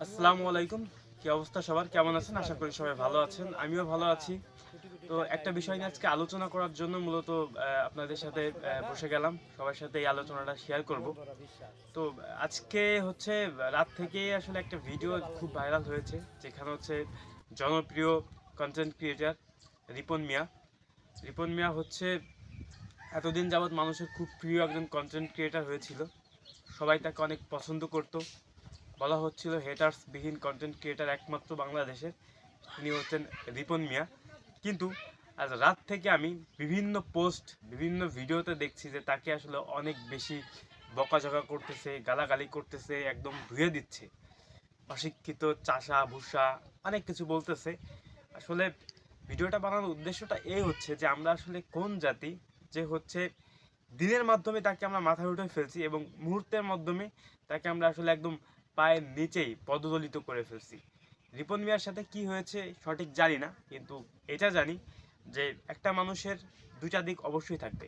আসসালামু আলাইকুম। কি অবস্থা সবার? কেমন আছেন? আশা করি সবাই ভালো আছেন। আমিও ভালো আছি। তো একটা বিষয় নিয়ে আজকে আলোচনা করার জন্য মূলত আপনাদের সাথে বসে গেলাম। সবার সাথে এই আলোচনাটা শেয়ার করব। তো আজকে হচ্ছে রাত থেকেই আসলে একটা ভিডিও খুব ভাইরাল হয়েছে। যেখানে হচ্ছে জনপ্রিয় কনটেন্ট ক্রিয়েটর রিপন মিয়া। রিপন মিয়া হচ্ছে এতদিন যাবৎ মানুষের খুব প্রিয় একজন কনটেন্ট ক্রিয়েটর হয়েছিল। সবাই তাকে অনেক পছন্দ করত। বলা হচ্ছিল হেটার্স বিহীন কন্টেন্ট ক্রিয়েটার একমাত্র বাংলাদেশের তিনি হচ্ছেন রিপন মিয়া। কিন্তু আজ রাত থেকে আমি বিভিন্ন পোস্ট বিভিন্ন ভিডিওতে দেখছি যে তাকে আসলে অনেক বেশি বকাঝকা করতেছে, গালাগালি করতেছে, একদম ধুয়ে দিচ্ছে, অশিক্ষিত, চাষা ভুষা, অনেক কিছু বলতেছে। আসলে ভিডিওটা বানানোর উদ্দেশ্যটা এই হচ্ছে যে আমরা আসলে কোন জাতি, যে হচ্ছে দিনের মাধ্যমে তাকে আমরা মাথায় উঠে ফেলছি এবং মুহূর্তের মাধ্যমে তাকে আমরা আসলে একদম পায়ের নিচেই পদদলিত করে ফেলছি। রিপন মিয়ার সাথে কি হয়েছে সঠিক জানি না, কিন্তু এটা জানি যে একটা মানুষের দুইটা দিক অবশ্যই থাকবে।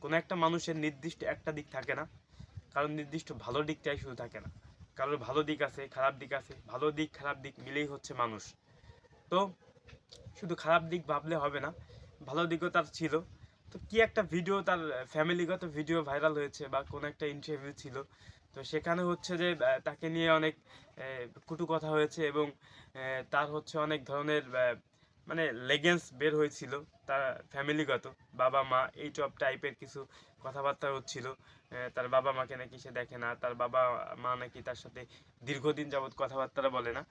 কোনো একটা মানুষের নির্দিষ্ট একটা দিক থাকে না, কারণ নির্দিষ্ট ভালো দিকটাই শুধু থাকে না। কারোর ভালো দিক আছে, খারাপ দিক আছে, ভালো দিক খারাপ দিক মিলেই হচ্ছে মানুষ। তো শুধু খারাপ দিক ভাবলে হবে না, ভালো দিকও তার ছিল। তো কি একটা ভিডিও তার ফ্যামিলিগত ভিডিও ভাইরাল হয়েছে বা কোনো একটা ইন্টারভিউ ছিল। তো সেখানে হচ্ছে যে তাকে নিয়ে অনেক কটু কথা হয়েছে এবং তার হচ্ছে অনেক ধরনের মানে লেগেন্স বের হয়েছিল তার ফ্যামিলিগত, বাবা মা এই সব টাইপের কিছু কথাবার্তা হচ্ছিল। তার বাবা মাকে নাকি সে দেখে না, তার বাবা মা নাকি তার সাথে দীর্ঘদিন যাবৎ কথাবার্তা বলে না।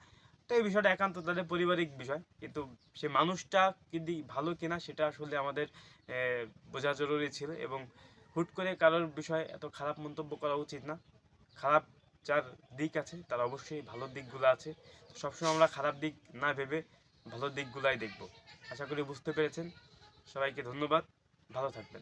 তো এই বিষয়টা একান্ত তাদের পারিবারিক বিষয়, কিন্তু সে মানুষটা কিন্তু ভালো কিনা সেটা আসলে আমাদের বোঝা জরুরি ছিল। এবং হুট করে কারোর বিষয়ে এত খারাপ মন্তব্য করা উচিত না। খারাপ যার দিক আছে তার অবশ্যই ভালো দিকগুলো আছে। সবসময় আমরা খারাপ দিক না ভেবে ভালো দিকগুলাই দেখব। আশা করি বুঝতে পেরেছেন। সবাইকে ধন্যবাদ। ভালো থাকবেন।